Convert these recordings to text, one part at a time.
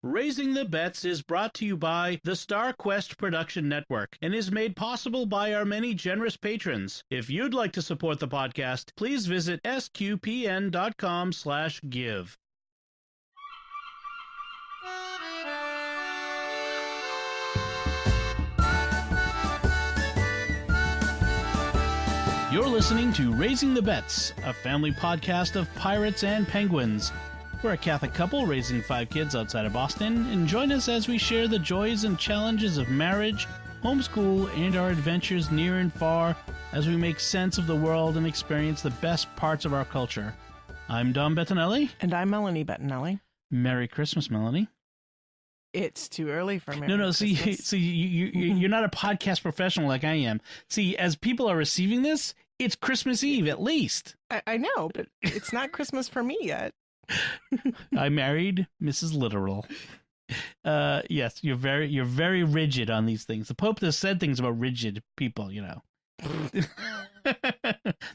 Raising the Bets is brought to you by the Star Quest Production Network and is made possible by our many generous patrons. If you'd like to support the podcast, please visit sqpn.com/give. You're listening to Raising the Bets, a family podcast of pirates and penguins. We're a Catholic couple raising 5 kids outside of Boston, and join us as we share the joys and challenges of marriage, homeschool, and our adventures near and far as we make sense of the world and experience the best parts of our culture. I'm Dom Bettinelli. And I'm Melanie Bettinelli. Merry Christmas, Melanie. It's too early for Merry No, Christmas. you're not a podcast professional like I am. See, as people are receiving this, it's Christmas Eve at least. I know, but it's not Christmas for me yet. I married Mrs. Literal. Yes, you're very rigid on these things. The Pope has said things about rigid people, you know.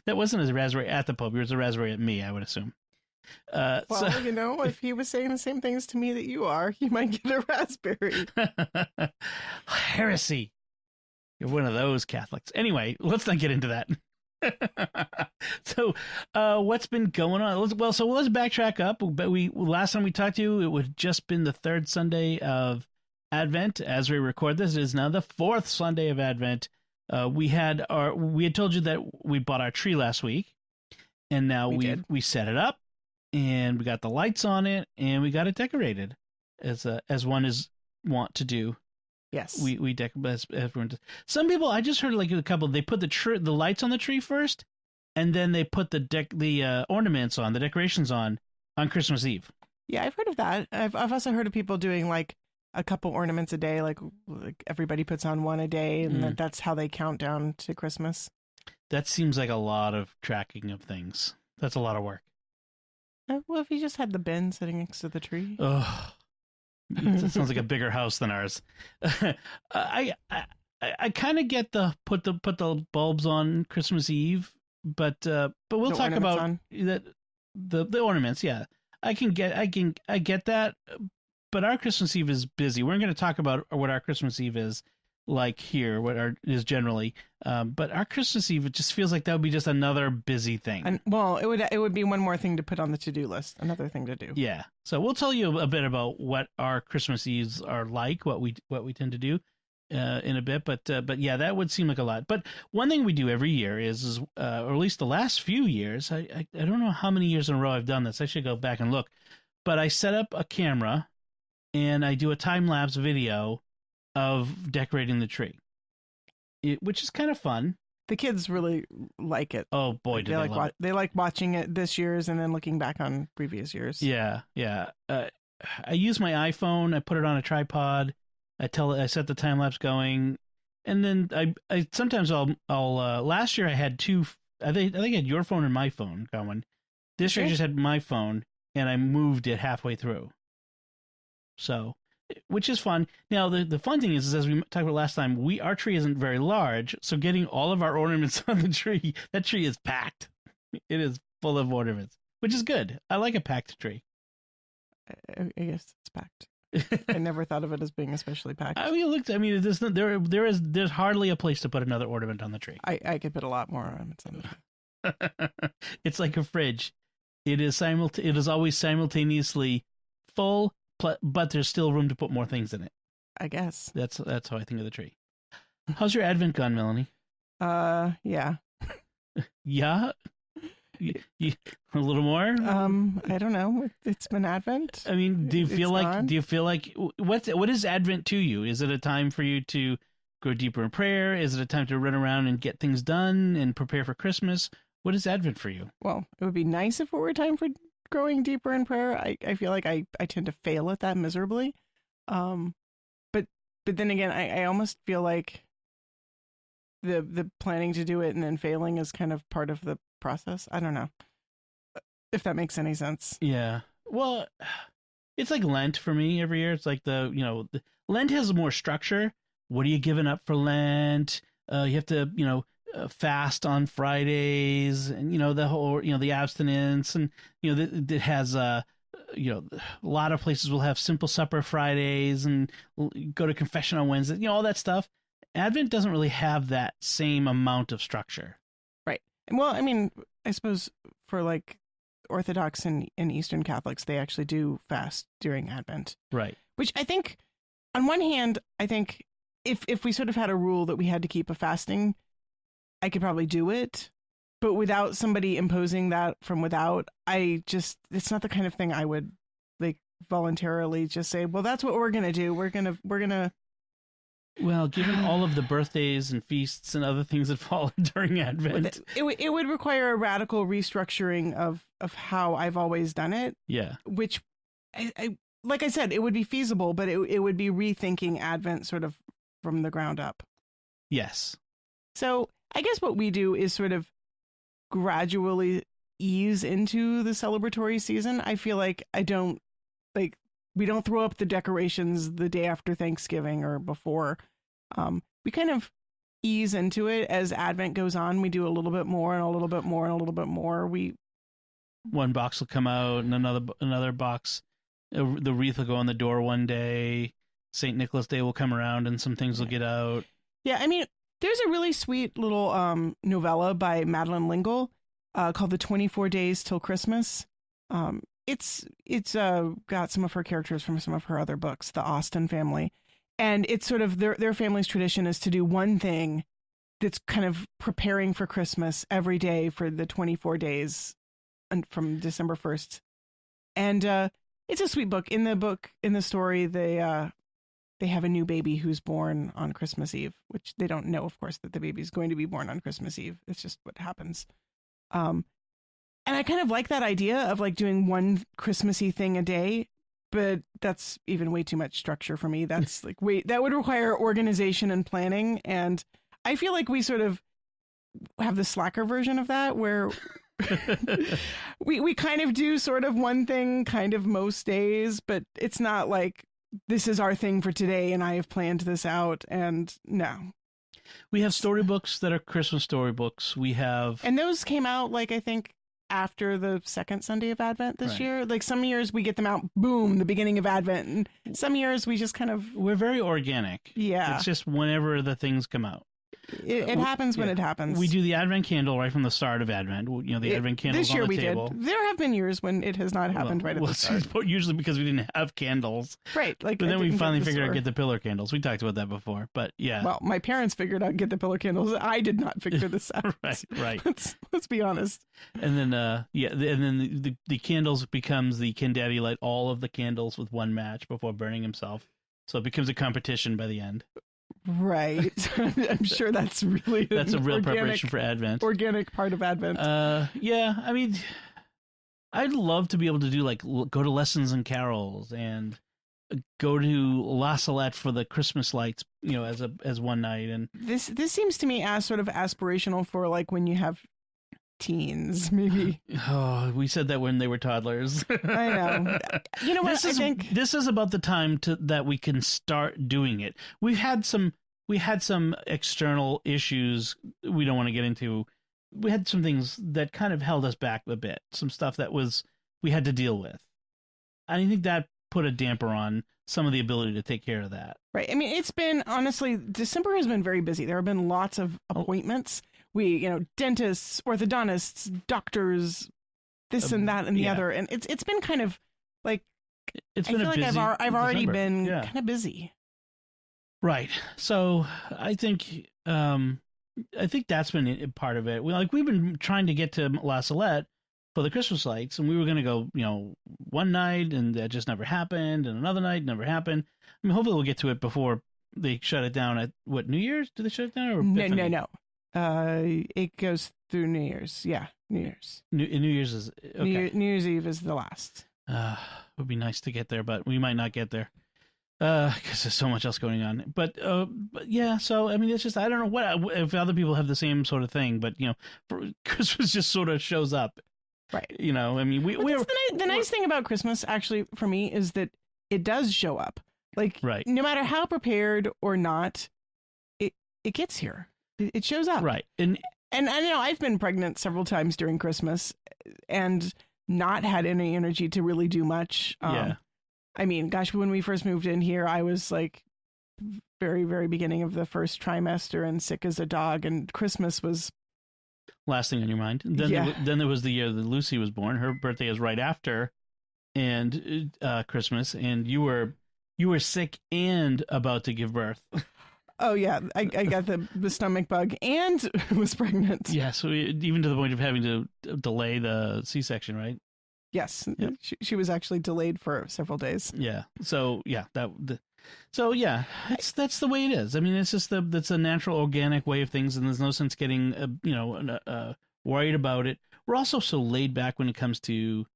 That wasn't a raspberry at the Pope. It was a raspberry at me, I would assume. You know, if he was saying the same things to me that you are, he might get a raspberry. Heresy. You're one of those Catholics. Anyway, let's not get into that. So, what's been going on? Let's backtrack up. But last time we talked to you, it would just been the third Sunday of Advent. As we record this, it is now the fourth Sunday of Advent. We had told you that we bought our tree last week, and now we set it up, and we got the lights on it, and we got it decorated, as one is wont to do. Yes, we decorate. Everyone. Some people, I just heard like a couple. They put the lights on the tree first, and then they put the ornaments on, the decorations on Christmas Eve. Yeah, I've heard of that. I've also heard of people doing like a couple ornaments a day, like everybody puts on one a day, and that's how they count down to Christmas. That seems like a lot of tracking of things. That's a lot of work. Well, if you just had the bin sitting next to the tree. Oh. It sounds like a bigger house than ours. I kind of get the put the bulbs on Christmas Eve, but we'll talk about that the ornaments. Yeah, I get that, but our Christmas Eve is busy. We're going to talk about what our Christmas Eve is like here, is generally. But our Christmas Eve, it just feels like that would be just another busy thing. And it would be one more thing to put on the to-do list, another thing to do. Yeah. So we'll tell you a bit about what our Christmas Eves are like, what we tend to do in a bit. But yeah, that would seem like a lot. But one thing we do every year is or at least the last few years, I don't know how many years in a row I've done this. I should go back and look. But I set up a camera and I do a time-lapse video of decorating the tree, which is kind of fun. The kids really like it. Oh boy, do they love it. They like watching it this year's and then looking back on previous years. Yeah. I use my iPhone. I put it on a tripod. I set the time lapse going, and then I sometimes I'll last year I had two. I think I had your phone and my phone going. This year I just had my phone and I moved it halfway through. So. Which is fun. Now, the fun thing is, as we talked about last time, our tree isn't very large, so getting all of our ornaments on the tree, that tree is packed. It is full of ornaments, which is good. I like a packed tree. I guess it's packed. I never thought of it as being especially packed. I mean, there's hardly a place to put another ornament on the tree. I could put a lot more ornaments on the tree. It's like a fridge. It is always simultaneously full, but there's still room to put more things in it. I guess. That's how I think of the tree. How's your Advent gone, Melanie? Yeah. Yeah? You, a little more? I don't know. It's been Advent. I mean, do you feel like what is Advent to you? Is it a time for you to go deeper in prayer? Is it a time to run around and get things done and prepare for Christmas? What is Advent for you? Well, it would be nice if it were a time for growing deeper in prayer. I feel like I tend to fail at that miserably. But then again, I almost feel like the planning to do it and then failing is kind of part of the process. I don't know if that makes any sense. Yeah. Well, it's like Lent for me every year. It's like Lent has more structure. What are you giving up for Lent? You have to, fast on Fridays, and the whole, the abstinence, and it has a lot of places will have simple supper Fridays and go to confession on Wednesday, all that stuff. Advent doesn't really have that same amount of structure. Right. Well, I mean, I suppose for like Orthodox and Eastern Catholics, they actually do fast during Advent. Right. Which I think, on one hand, I think if we sort of had a rule that we had to keep a fasting, I could probably do it. But without somebody imposing that from without, it's not the kind of thing I would like voluntarily just say, well, that's what we're going to do. We're going to. Well, given all of the birthdays and feasts and other things that fall during Advent, it would require a radical restructuring of how I've always done it. Yeah. Which, I like I said, it would be feasible, but it would be rethinking Advent sort of from the ground up. Yes. So I guess what we do is sort of gradually ease into the celebratory season. I feel like we don't throw up the decorations the day after Thanksgiving or before. We kind of ease into it as Advent goes on. We do a little bit more and a little bit more and a little bit more. One box will come out and another box. The wreath will go on the door one day. St. Nicholas Day will come around and some things will get out. Yeah, I mean, there's a really sweet little novella by Madeleine L'Engle called The 24 Days Till Christmas. It's got some of her characters from some of her other books, the Austen family. And it's sort of their family's tradition is to do one thing that's kind of preparing for Christmas every day for the 24 days from December 1st. And it's a sweet book. In the story, they have a new baby who's born on Christmas Eve, which they don't know, of course, that the baby's going to be born on Christmas Eve. It's just what happens. And I kind of like that idea of like doing one Christmassy thing a day, but that's even way too much structure for me. That's like, that would require organization and planning. And I feel like we sort of have the slacker version of that where we kind of do sort of one thing kind of most days, but it's not like this is our thing for today and I have planned this out. And no. We have storybooks that are Christmas storybooks. And those came out like, I think, after the second Sunday of Advent this year. Like some years we get them out, boom, the beginning of Advent. And some years we just kind of... We're very organic. Yeah. It's just whenever the things come out. It happens when it happens. We do the Advent candle right from the start of Advent. The Advent candles this year on the we table. Did. There have been years when it has not happened at the start. Usually because we didn't have candles. Right. But then we finally figured out get the pillar candles. We talked about that before, but yeah. Well, my parents figured out get the pillar candles. I did not figure this out. Right. Let's be honest. And then the candles becomes the Can Daddy light all of the candles with one match before burning himself. So it becomes a competition by the end. Right. I'm sure that's really a real preparation for Advent. Organic part of Advent. Yeah. I mean, I'd love to be able to do like go to lessons and carols and go to La Salette for the Christmas lights, as one night. And this seems to me as sort of aspirational for like when you have teens, maybe. Oh, we said that when they were toddlers. I know. You know what? I think this is about the time that we can start doing it. We had some external issues we don't want to get into. We had some things that kind of held us back a bit. Some stuff that we had to deal with. I think that put a damper on some of the ability to take care of that. Right. I mean, it's been, honestly, December has been very busy. There have been lots of appointments. Dentists, orthodontists, doctors, this and that and the other. And it's been kind of like, I feel like I've already been kind of busy. Right. So I think that's been part of it. We've been trying to get to La Salette for the Christmas lights, and we were going to go, one night, and that just never happened, and another night never happened. I mean, hopefully we'll get to it before they shut it down at New Year's? Do they shut it down? Or No. It goes through New Year's. Yeah, New Year's. New Year's is okay. New Year's Eve is the last. It would be nice to get there, but we might not get there because there's so much else going on. But yeah, so I mean, it's just I don't know if other people have the same sort of thing, but Christmas just sort of shows up, right? I mean, the nice thing about Christmas, actually, for me, is that it does show up. Like, right. No matter how prepared or not, it gets here. It shows up. Right. And I know I've been pregnant several times during Christmas, and not had any energy to really do much. Yeah. I mean, gosh, when we first moved in here, I was like very, very beginning of the first trimester and sick as a dog, and Christmas was Last thing on your mind. Then, Yeah. then there was the year that Lucy was born. Her birthday is right after, and Christmas, and you were sick and about to give birth. oh yeah, I got the stomach bug and was pregnant. Yeah, so even to the point of having to delay the C-section, right? Yes, Yep. she was actually delayed for several days. Yeah. So yeah, that's the way it is. I mean, it's just that's a natural, organic way of things, and there's no sense getting worried about it. We're also so laid back when it comes to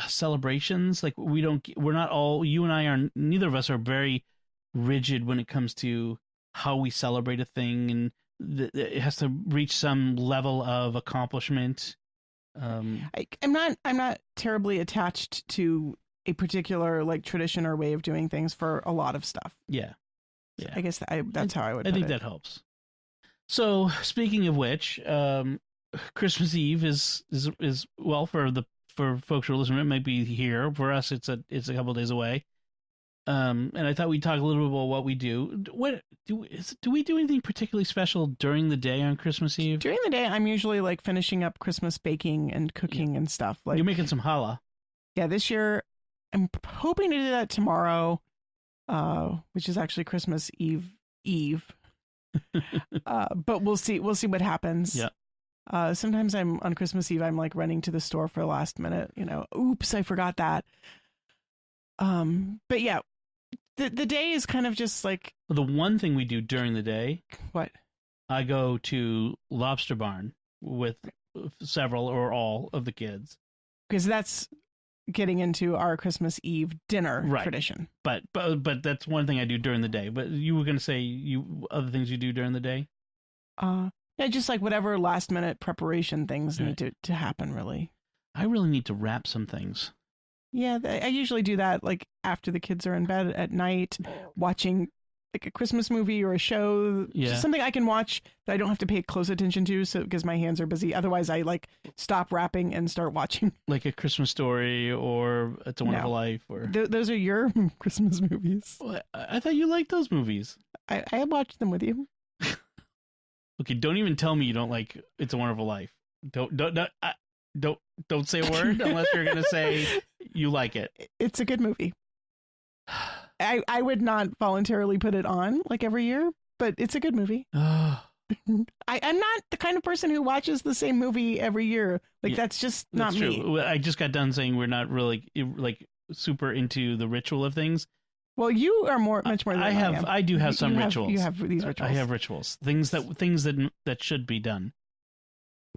celebrations. Like we're not all. You and I are. Neither of us are very rigid when it comes to how we celebrate a thing, and it has to reach some level of accomplishment. I'm not terribly attached to a particular like tradition or way of doing things for a lot of stuff. Yeah. I guess that's how I would. I think put that helps. So speaking of which, Christmas Eve is well for folks who are listening. It might be here for us. It's a couple days away. And I thought we'd talk a little bit about what we do. What do we do anything particularly special during the day on Christmas Eve? During the day, I'm usually like finishing up Christmas baking and cooking and stuff. Like You're making some challah. Yeah, this year I'm hoping to do that tomorrow, which is actually Christmas Eve. But we'll see what happens. Yeah. Sometimes on Christmas Eve I'm like running to the store for last minute, oops, I forgot that. But yeah, the day is kind of just like The one thing we do during the day, what? I go to Lobster Barn with several or all of the kids. Because that's getting into our Christmas Eve dinner tradition. But that's one thing I do during the day. But you were going to say other things you do during the day? Yeah, just like whatever last minute preparation things Right. need to happen, really. I really need to wrap some things. Yeah, I usually do that like after the kids are in bed at night, watching like a Christmas movie or a show. Yeah. Just something I can watch that I don't have to pay close attention to, so because my hands are busy. Otherwise, I like stop wrapping and start watching. Like A Christmas Story or It's a Wonderful No. Life. Or Those are your Christmas movies. Well, I thought you liked those movies. I watched them with you. Okay, don't even tell me you don't like It's a Wonderful Life. Don't say a word unless you're going to say you like it. It's a good movie. I would not voluntarily put it on like every year, but it's a good movie. I'm not the kind of person who watches the same movie every year. Like Yeah, that's just not That's me. true. I just got done saying we're not really like super into the ritual of things. Well, you are much more than I am. I do have some rituals. You have these rituals. I have rituals. Things that should be done.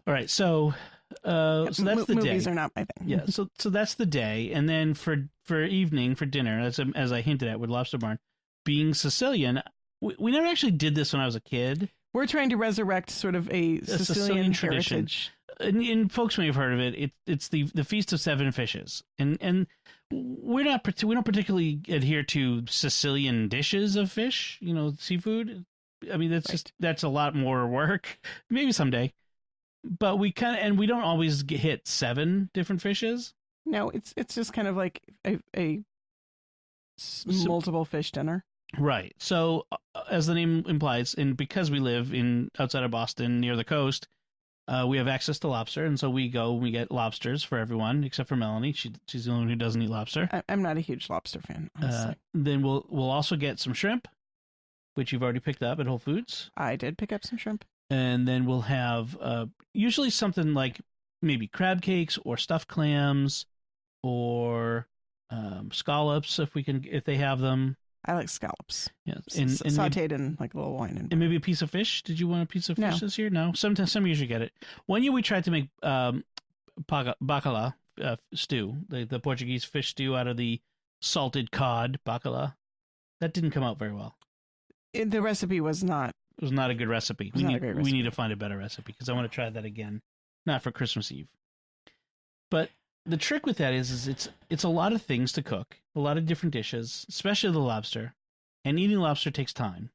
All right, so that's the day. Movies are not my thing. Yeah, so that's the day, and then for evening for dinner, as I hinted at with Lobster Barn, being Sicilian, we never actually did this when I was a kid. We're trying to resurrect sort of a Sicilian tradition. heritage. And folks may have heard of it. It's the Feast of Seven Fishes, and we don't particularly adhere to Sicilian dishes of fish, seafood. I mean, that's a lot more work. Maybe someday, but we don't always hit 7 different fishes. No, it's just kind of like a multiple fish dinner. Right. So, as the name implies, and because we live outside of Boston near the coast, we have access to lobster, and so we get lobsters for everyone except for Melanie. She's the only one who doesn't eat lobster. I'm not a huge lobster fan, honestly. Then we'll also get some shrimp, which you've already picked up at Whole Foods, I did pick up some shrimp. and then we'll have usually something like maybe crab cakes or stuffed clams or scallops if they have them. I like scallops. Yeah, Sauteed in like a little wine and maybe a piece of fish. Did you want a piece of fish No. this year? No. Sometimes some usually get it. One year we tried to make bacala stew, the Portuguese fish stew out of the salted cod bacala. That didn't come out very well. The recipe was not. It was not a good recipe. Not a great We recipe. need to find a better recipe because I want to try that again. Not for Christmas Eve. But the trick with that is it's a lot of things to cook, a lot of different dishes, especially the lobster. And eating lobster takes time.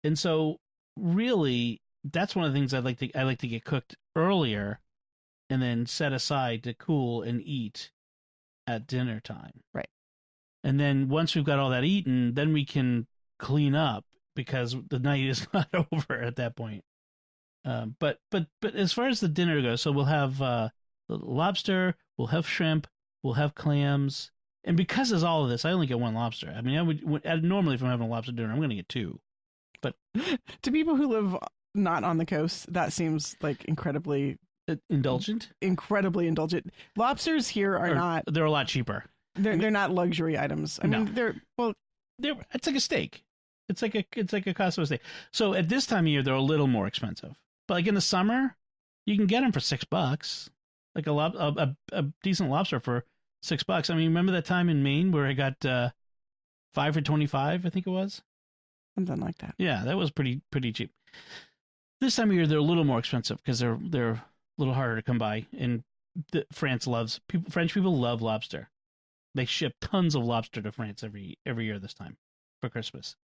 And so really that's one of the things I like to get cooked earlier and then set aside to cool and eat at dinner time. Right. And then once we've got all that eaten, then we can clean up because the night is not over at that point. But as far as the dinner goes, so we'll have lobster, we'll have shrimp, we'll have clams, and because there's all of this, I only get one lobster. I mean, normally if I'm having a lobster dinner, I'm going to get two. But to people who live not on the coast, that seems like incredibly indulgent. Lobsters here are not. They're a lot cheaper. They're not luxury items. I mean, they're it's like a steak. It's like a Costco steak. So at this time of year, they're a little more expensive. But like in the summer, you can get them for $6. Like a decent lobster for $6. I mean, remember that time in Maine where I got 5 for $25? I think it was something like that. Yeah, that was pretty cheap. This time of year, they're a little more expensive because they're a little harder to come by. And French people love lobster. They ship tons of lobster to France every year this time for Christmas.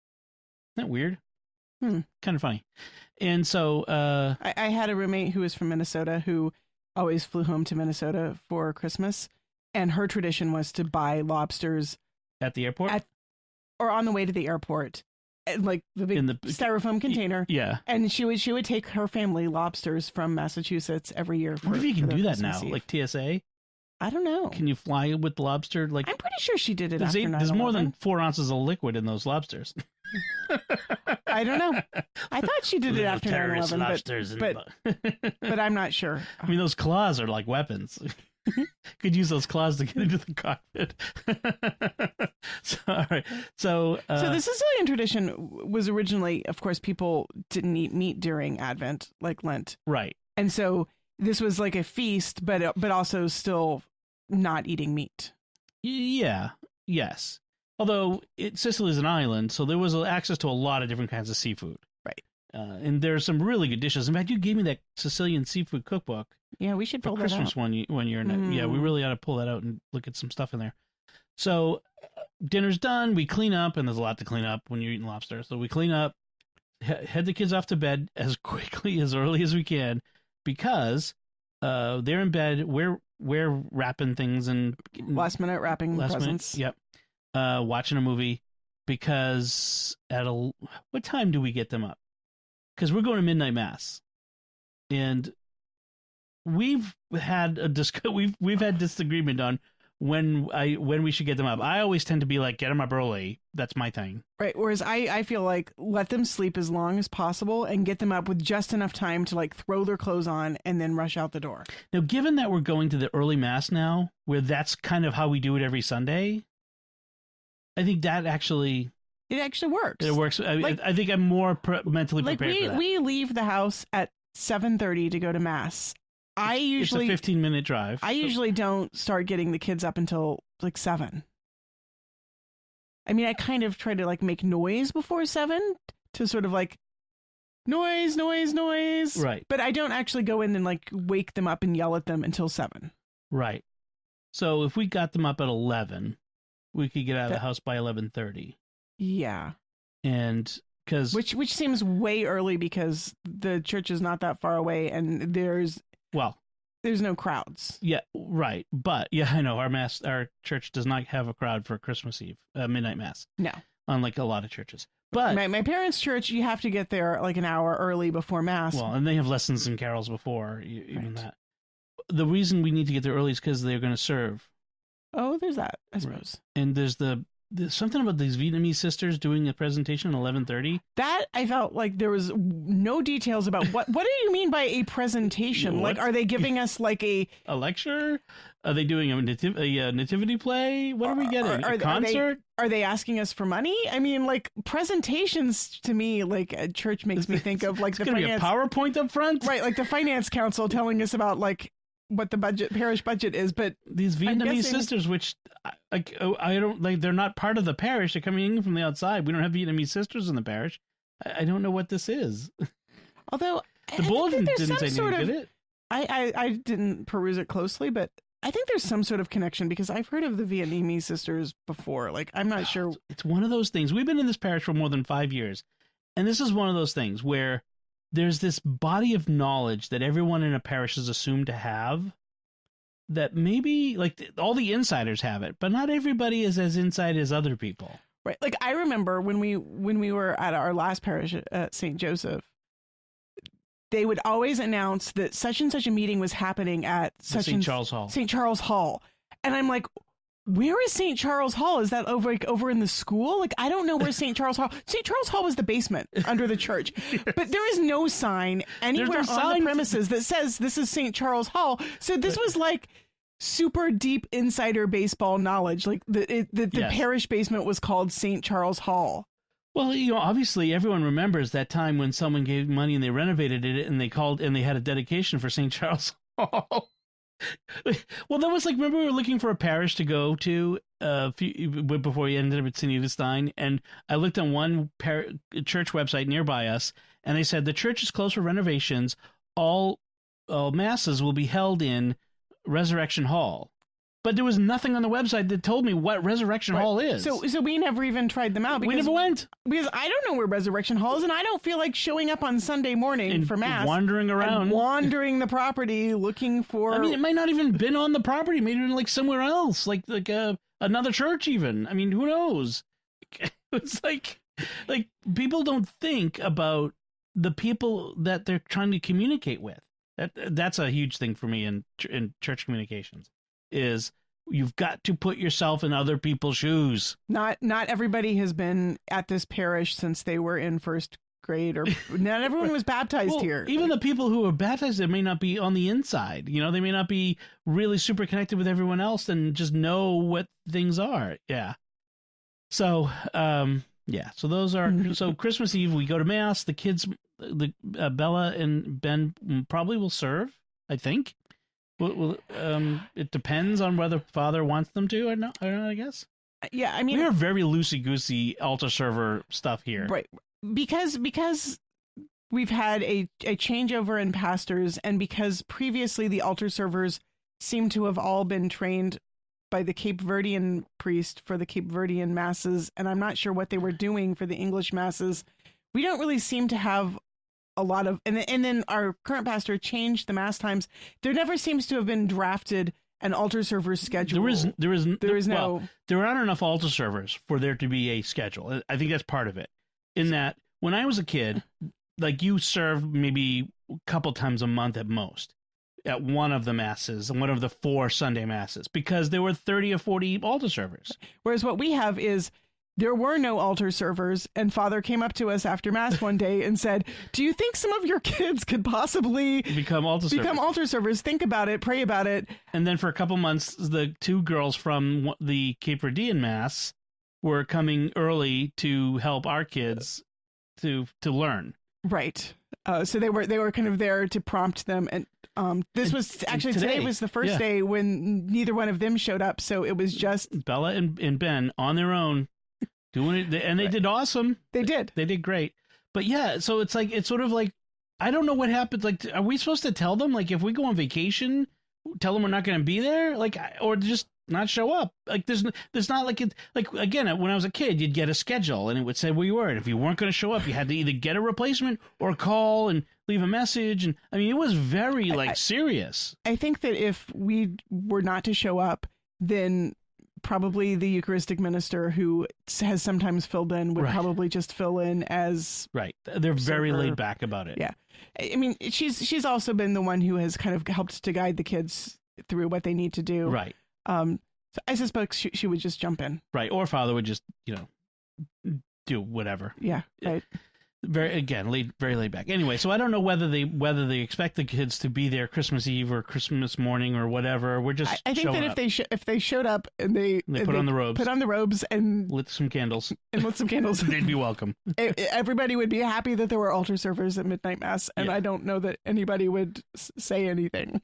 Isn't that weird? Kind of funny. And so I had a roommate who was from Minnesota who always flew home to Minnesota for Christmas, and her tradition was to buy lobsters at the airport or on the way to the airport, like the big styrofoam container. Yeah, and she would take her family lobsters from Massachusetts every year. What if you can do that Christmas now, Eve. like TSA? I don't know. Can you fly with lobster? Like I'm pretty sure she did it after 9/11. There's more than 4 ounces of liquid in those lobsters. I don't know. I thought she did it after 9/11, but I'm not sure. I mean, those claws are like weapons. Could use those claws to get into the cockpit. All right. So the Sicilian tradition was originally, of course, people didn't eat meat during Advent, like Lent. Right. And so this was like a feast, but also still not eating meat. Yeah. Yes. Although Sicily is an island, so there was access to a lot of different kinds of seafood. Right. And there's some really good dishes. In fact, you gave me that Sicilian seafood cookbook. Yeah, we should pull that Christmas out. one year. Yeah, we really ought to pull that out and look at some stuff in there. So dinner's done. We clean up, and there's a lot to clean up when you're eating lobster. So we clean up, head the kids off to bed as quickly, as early as we can, because they're in bed. We're wrapping things and last minute wrapping presents. Yep. Watching a movie because what time do we get them up? Because we're going to midnight mass, and we've had we've had disagreement on when we should get them up. I always tend to be like, get them up early. That's my thing. Right. Whereas I feel like let them sleep as long as possible and get them up with just enough time to like throw their clothes on and then rush out the door. Now, given that we're going to the early mass now, where that's kind of how we do it every Sunday, I think that actually... It actually works. It works. I think I'm more mentally prepared for that. We leave the house at 7:30 to go to mass. It's a 15-minute drive. I usually don't start getting the kids up until like 7. I mean, I kind of try to like make noise before 7 to sort of like noise. Right. But I don't actually go in and like wake them up and yell at them until 7. Right. So if we got them up at 11, we could get out of the house by 11:30. Yeah. And because which seems way early because the church is not that far away and there's no crowds. Yeah, right. But yeah, I know our church does not have a crowd for Christmas Eve, midnight mass. No. Unlike a lot of churches. But my parents' church, you have to get there like an hour early before mass. Well, and they have lessons and carols before even that. The reason we need to get there early is because they're going to serve. Oh, there's that, I suppose. Right. And there's something about these Vietnamese sisters doing a presentation at 11:30. That I felt like there was no details about what do you mean by a presentation? Like, are they giving us like a lecture? Are they doing a nativity play? What are we getting? A concert? Are they asking us for money? I mean, like presentations to me, like at church makes me think of like the finance. Be a PowerPoint up front, right? Like the finance council telling us about like what the parish budget is, but these Vietnamese sisters, which I don't like, they're not part of the parish. They're coming in from the outside. We don't have Vietnamese sisters in the parish. I don't know what this is. Although the bulletin didn't say anything, did it? I didn't peruse it closely, but I think there's some sort of connection because I've heard of the Vietnamese sisters before. Like, I'm not sure. It's one of those things. We've been in this parish for more than 5 years, and this is one of those things where there's this body of knowledge that everyone in a parish is assumed to have, that maybe like all the insiders have it, but not everybody is as inside as other people. Right. Like I remember when we were at our last parish at St. Joseph, they would always announce that such and such a meeting was happening at St. Charles Hall. St. Charles Hall. And I'm like, where is St. Charles Hall? Is that over in the school? Like, I don't know where St. Charles Hall. St. Charles Hall was the basement under the church. Yes. But there is no sign anywhere on the premises that says this is St. Charles Hall. So this was like super deep insider baseball knowledge. Like the yes. parish basement was called St. Charles Hall. Well, obviously everyone remembers that time when someone gave money and they renovated it and they called and they had a dedication for St. Charles Hall. Well, that was like, remember we were looking for a parish to go to before we ended up at St. Edith Stein, and I looked on one church website nearby us, and they said the church is closed for renovations. All masses will be held in Resurrection Hall. But there was nothing on the website that told me what Resurrection Hall is. So we never even tried them out. We never went. Because I don't know where Resurrection Hall is, and I don't feel like showing up on Sunday morning for Mass. Wandering around. Wandering the property looking for... I mean, it might not even been on the property. Maybe been like somewhere else, like another church even. I mean, who knows? It's like people don't think about the people that they're trying to communicate with. That's a huge thing for me in church communications. Is you've got to put yourself in other people's shoes. Not everybody has been at this parish since they were in first grade, or not everyone was baptized here. Even the people who are baptized, they may not be on the inside. They may not be really super connected with everyone else and just know what things are. Yeah. So, So those are so Christmas Eve we go to Mass. The kids, Bella and Ben probably will serve, I think. Well, it depends on whether Father wants them to or not. I guess. Yeah, I mean, we are very loosey-goosey altar server stuff here, right? Because we've had a changeover in pastors, and because previously the altar servers seem to have all been trained by the Cape Verdean priest for the Cape Verdean masses, and I'm not sure what they were doing for the English masses. We don't really seem to have a lot of, and then our current pastor changed the Mass times. There never seems to have been drafted an altar server schedule. There aren't enough altar servers for there to be a schedule. I think that's part of it. In that, when I was a kid, like you served maybe a couple times a month at most at one of the masses, one of the 4 Sunday masses, because there were 30 or 40 altar servers. Whereas what we have is, there were no altar servers, and Father came up to us after Mass one day and said, do you think some of your kids could possibly become altar servers? Think about it, pray about it. And then for a couple months, the 2 girls from the Cape Verdean Mass were coming early to help our kids to learn. Right. So they were kind of there to prompt them. And this was actually today was the first day when neither one of them showed up. So it was just Bella and Ben on their own. Doing it, and they did awesome. They did great. But yeah, so it's sort of like, I don't know what happens. Like, are we supposed to tell them, like, if we go on vacation, tell them we're not going to be there, like, or just not show up? Like, there's not like it. Like, again, when I was a kid, you'd get a schedule and it would say where you were, and if you weren't going to show up, you had to either get a replacement or call and leave a message. And I mean, it was very serious. I think that if we were not to show up, then probably the Eucharistic minister who has sometimes filled in would probably just fill in as They're very laid back about it. Yeah, I mean, she's also been the one who has kind of helped to guide the kids through what they need to do. Right. So I suspect she would just jump in. Right. Or Father would just do whatever. Yeah. Right. Very laid back. Anyway, so I don't know whether they expect the kids to be there Christmas Eve or Christmas morning or whatever. We're just. I think that if they showed up and they put on the robes and lit some candles, they'd be welcome. Everybody would be happy that there were altar servers at midnight Mass, and I don't know that anybody would say anything.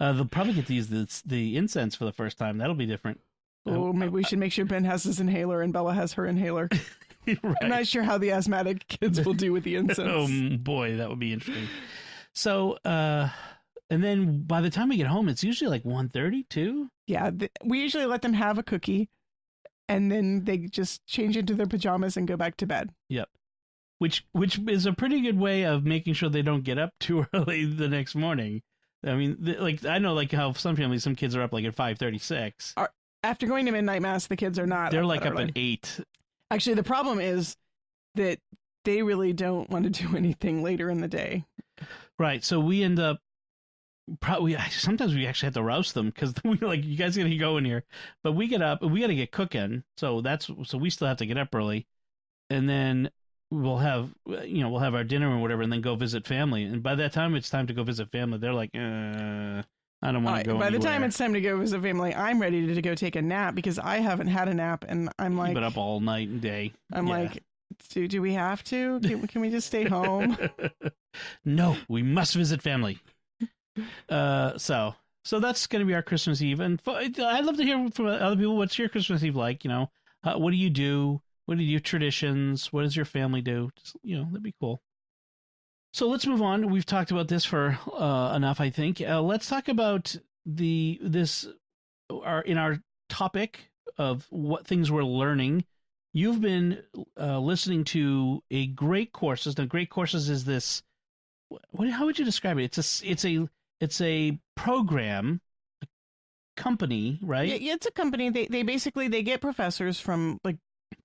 They'll probably get to use the incense for the first time. That'll be different. Oh, maybe we should make sure Ben has his inhaler and Bella has her inhaler. Right. I'm not sure how the asthmatic kids will do with the incense. Oh boy, that would be interesting. So, and then by the time we get home, it's usually like 1:30, 2. Yeah, we usually let them have a cookie, and then they just change into their pajamas and go back to bed. Yep. which is a pretty good way of making sure they don't get up too early the next morning. I mean, like I know, like how some families, some kids are up like at 5:36. After going to midnight mass, the kids are not. They're like that up early. at 8. Actually, the problem is that they really don't want to do anything later in the day. Right. So we end up probably sometimes we actually have to roust them because we're like, you guys gotta go in here. But we get up, we gotta get cooking. So we still have to get up early, and then we'll have our dinner or whatever, and then go visit family. And by that time it's time to go visit family, they're like, I don't want to go. By the time anywhere. it's time to go visit family, I'm ready to go take a nap because I haven't had a nap, and I'm like, You've been up all night and day. I'm Yeah. like, do we have to? Can we just stay home? No, we must visit family. So that's going to be our Christmas Eve, and I'd love to hear from other people. What's your Christmas Eve like? What do you do? What are your traditions? What does your family do? Just, that'd be cool. So let's move on. We've talked about this for enough, I think. Let's talk about in our topic of what things we're learning. You've been listening to a Great Courses. Now, Great Courses is this. How would you describe it? It's a program, a company, right? Yeah, it's a company. They basically they get professors from like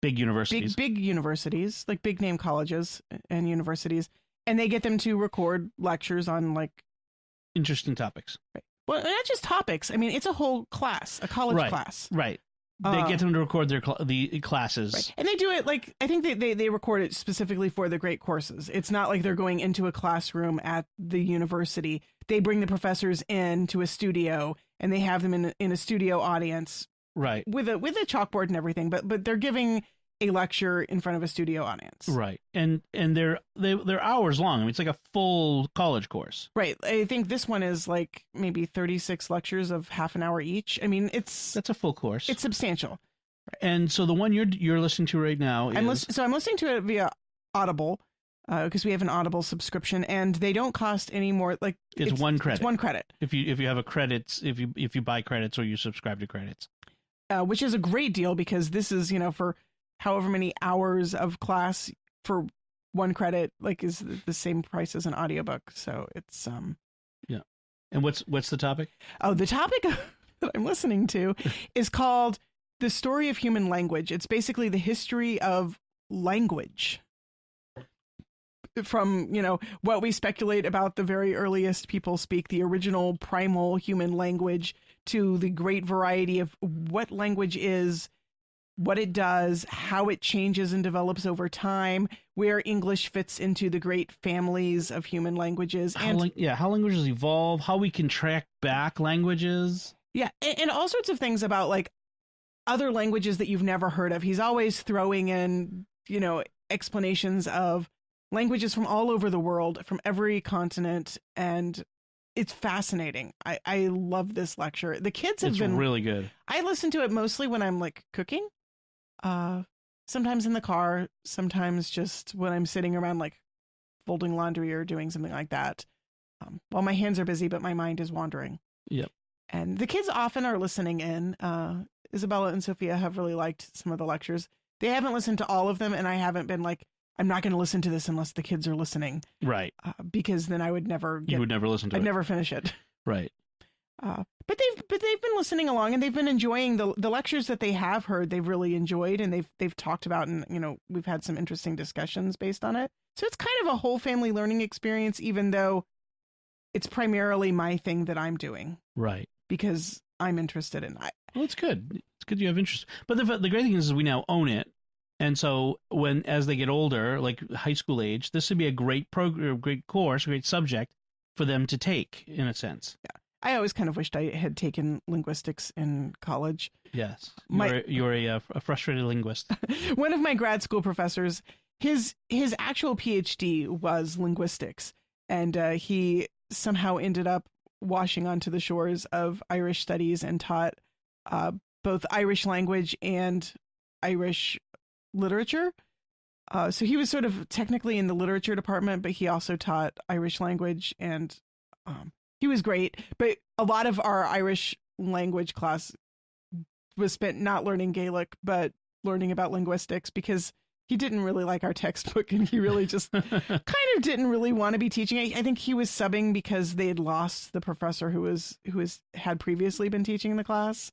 Big universities. big universities, like big name colleges and universities, and they get them to record lectures on like Interesting topics. well, not just topics. I mean, it's a whole class, a college Right. class. Right. They get them to record the classes. Right. And they do it like, I think they record it specifically for the Great Courses. It's not like they're going into a classroom at the university. They bring the professors in to a studio and they have them in a studio audience Right. with a chalkboard and everything, but they're giving a lecture in front of a studio audience. Right. And they're hours long. I mean, it's like a full college course. Right. I think this one is like maybe 36 lectures of half an hour each. I mean, That's a full course. it's substantial. And so the one you're listening to right now is I'm listening to it via Audible because we have an Audible subscription, and they don't cost any more. Like it's 1 credit. It's 1 credit. If you have a credits, if you buy credits or you subscribe to credits, which is a great deal because this is for however many hours of class for 1 credit, like is the same price as an audiobook. So it's yeah. And what's the topic? Oh, the topic that I'm listening to is called The Story of Human Language. It's basically the history of language. From, what we speculate about the very earliest people speak, the original primal human language, to the great variety of what language is, what it does, how it changes and develops over time, where English fits into the great families of human languages. How languages evolve, how we can track back languages. Yeah, and all sorts of things about like other languages that you've never heard of. He's always throwing in, explanations of languages from all over the world, from every continent, and it's fascinating. I love this lecture. The kids have been really good. I listen to it mostly when I'm like cooking, sometimes in the car, sometimes just when I'm sitting around like folding laundry or doing something like that. While my hands are busy, but my mind is wandering. Yep. And the kids often are listening in. Isabella and Sophia have really liked some of the lectures. They haven't listened to all of them, and I haven't been like, I'm not going to listen to this unless the kids are listening. Right. Because then I would never You would never listen to it. I'd never finish it. Right. But they've been listening along, and they've been enjoying the lectures that they have heard. They've really enjoyed, and they've talked about, and we've had some interesting discussions based on it. So it's kind of a whole family learning experience, even though it's primarily my thing that I'm doing. Right. Because I'm interested in it. Well, it's good. It's good you have interest. But the great thing is we now own it. And so as they get older, like high school age, this would be a great program, great course, great subject for them to take, in a sense. Yeah. I always kind of wished I had taken linguistics in college. Yes. You're a frustrated linguist. One of my grad school professors, his actual PhD was linguistics. And he somehow ended up washing onto the shores of Irish studies and taught both Irish language and Irish literature. So he was sort of technically in the literature department, but he also taught Irish language, and he was great. But a lot of our Irish language class was spent not learning Gaelic, but learning about linguistics, because he didn't really like our textbook, and he really just kind of didn't really want to be teaching it. I think he was subbing because they had lost the professor who had previously been teaching the class.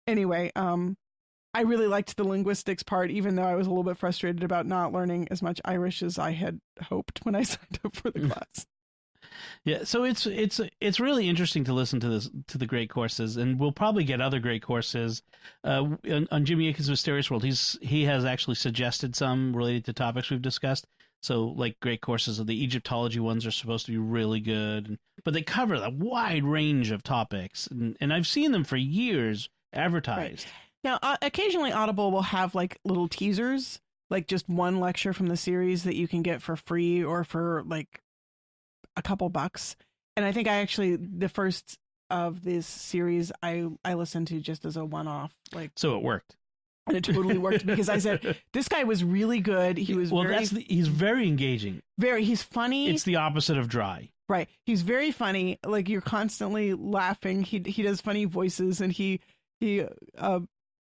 Anyway, I really liked the linguistics part, even though I was a little bit frustrated about not learning as much Irish as I had hoped when I signed up for the class. Yeah, so it's really interesting to listen to the great courses, and we'll probably get other great courses on Jimmy Akin's Mysterious World. He has actually suggested some related to topics we've discussed. So, like, great courses of the Egyptology ones are supposed to be really good, but they cover a wide range of topics, and I've seen them for years advertised. Right. Now, occasionally Audible will have like little teasers, like just one lecture from the series that you can get for free or for like a couple bucks. And I think the first of this series I listened to just as a one-off, like, so it worked. And it totally worked because I said, this guy was really good. He was he's very engaging. He's funny. It's the opposite of dry. Right. He's very funny. Like, you're constantly laughing. He does funny voices, and he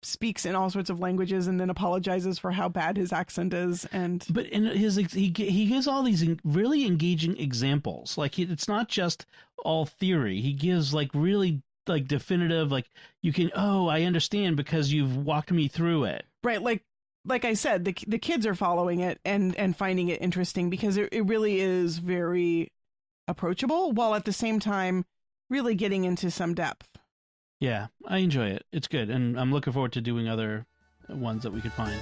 speaks in all sorts of languages and then apologizes for how bad his accent is. But in he gives all these really engaging examples. Like, it's not just all theory. He gives like really like definitive, like, you can, I understand because you've walked me through it. Right. Like I said, the kids are following it and finding it interesting because it really is very approachable, while at the same time really getting into some depth. Yeah, I enjoy it. It's good, and I'm looking forward to doing other ones that we could find.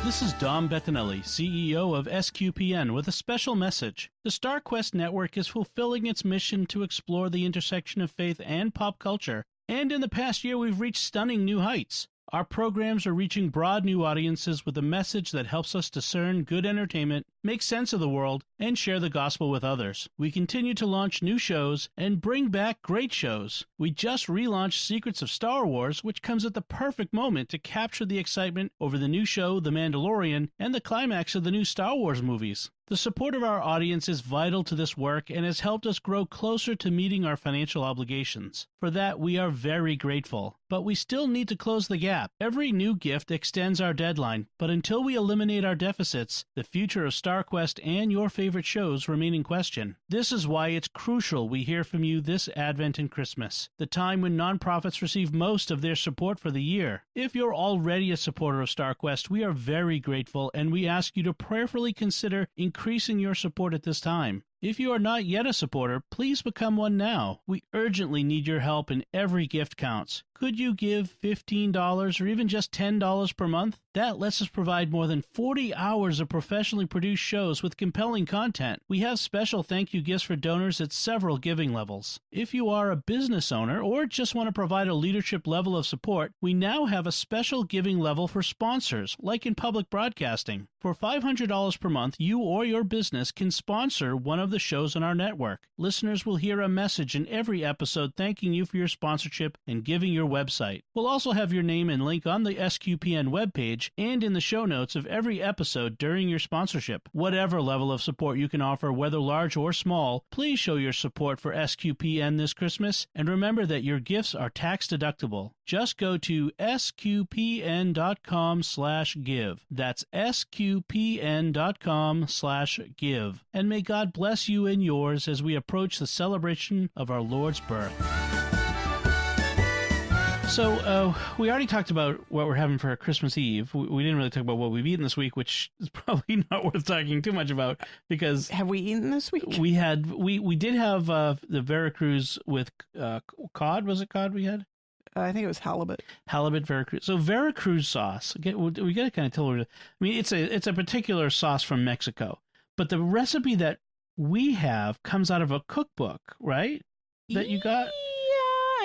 This is Dom Bettinelli, CEO of SQPN, with a special message. The StarQuest Network is fulfilling its mission to explore the intersection of faith and pop culture, and in the past year we've reached stunning new heights. Our programs are reaching broad new audiences with a message that helps us discern good entertainment, make sense of the world, and share the gospel with others. We continue to launch new shows and bring back great shows. We just relaunched Secrets of Star Wars, which comes at the perfect moment to capture the excitement over the new show, The Mandalorian, and the climax of the new Star Wars movies. The support of our audience is vital to this work and has helped us grow closer to meeting our financial obligations. For that, we are very grateful. But we still need to close the gap. Every new gift extends our deadline, but until we eliminate our deficits, the future of StarQuest and your favorite shows remain in question. This is why it's crucial we hear from you this Advent and Christmas, the time when nonprofits receive most of their support for the year. If you're already a supporter of StarQuest, we are very grateful, and we ask you to prayerfully consider increasing your support at this time. If you are not yet a supporter, please become one now. We urgently need your help, and every gift counts. Could you give $15 or even just $10 per month? That lets us provide more than 40 hours of professionally produced shows with compelling content. We have special thank you gifts for donors at several giving levels. If you are a business owner or just want to provide a leadership level of support, we now have a special giving level for sponsors, like in public broadcasting. For $500 per month, you or your business can sponsor one of the shows on our network. Listeners will hear a message in every episode thanking you for your sponsorship and giving your website. We'll also have your name and link on the SQPN webpage and in the show notes of every episode during your sponsorship. Whatever level of support you can offer, whether large or small, please show your support for SQPN this Christmas, and remember that your gifts are tax deductible. Just go to sqpn.com/give. That's sqpn.com/give. And may God bless you and yours as we approach the celebration of our Lord's birth. So, we already talked about what we're having for Christmas Eve. We didn't really talk about what we've eaten this week, which is probably not worth talking too much about, because... Have we eaten this week? We did have the Veracruz with cod. Was it cod we had? I think it was halibut. Halibut Veracruz. So Veracruz sauce. We got to kind of tell her. I mean, it's a particular sauce from Mexico, but the recipe that we have comes out of a cookbook, right? That you got.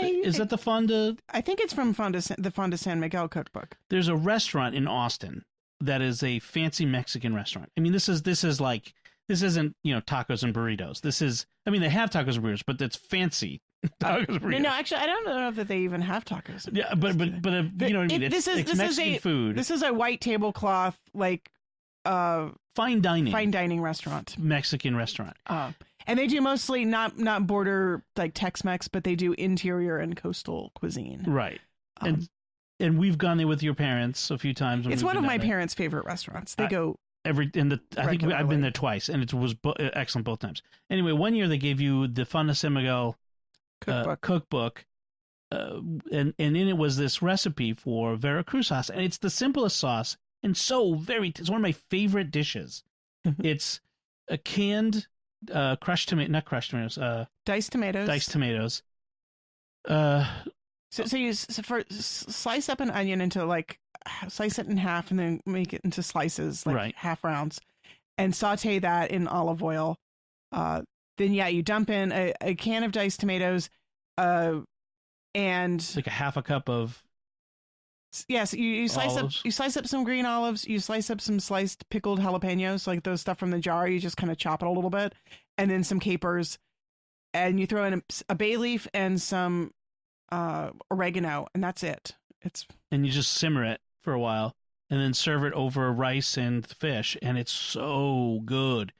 Is that the Fonda? I think it's from the Fonda San Miguel cookbook. There's a restaurant in Austin that is a fancy Mexican restaurant. I mean, this isn't tacos and burritos. They have tacos and burritos, but it's fancy tacos and burritos. No, actually, I don't know if they even have tacos. Yeah, but you know what I mean. It's Mexican food. This is a white tablecloth, like fine dining restaurant, Mexican restaurant. And they do mostly not border like Tex-Mex, but they do interior and coastal cuisine. Right. And and we've gone there with your parents a few times. It's one of my parents' favorite restaurants. They go I think I've been regularly. there twice, and it was excellent both times. Anyway, one year they gave you the Fun de San Miguel cookbook, and in it was this recipe for Veracruz sauce, and it's the simplest sauce, and it's one of my favorite dishes. It's a canned diced tomatoes. Diced Tomatoes. So you slice up an onion into slice it in half and then make it into slices, half rounds, and saute that in olive oil. Then you dump in a can of diced tomatoes, and like a half a cup of. Yes, you slice olives. up. You slice up some green olives. You slice up some sliced pickled jalapenos, like those stuff from the jar. You just kind of chop it a little bit, and then some capers, and you throw in a bay leaf and some oregano, and that's it. And you just simmer it for a while, and then serve it over rice and fish, and it's so good.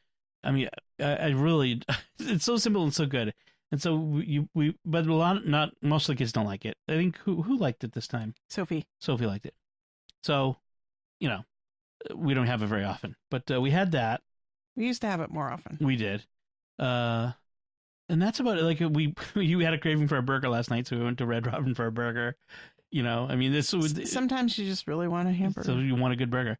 I mean, I really, it's so simple and so good. And so but most of the kids don't like it. I think who liked it this time? Sophie liked it. So, we don't have it very often, but we had that. We used to have it more often. We did. And that's about it. Like you had a craving for a burger last night, so we went to Red Robin for a burger. I mean, sometimes you just really want a hamburger. So you want a good burger,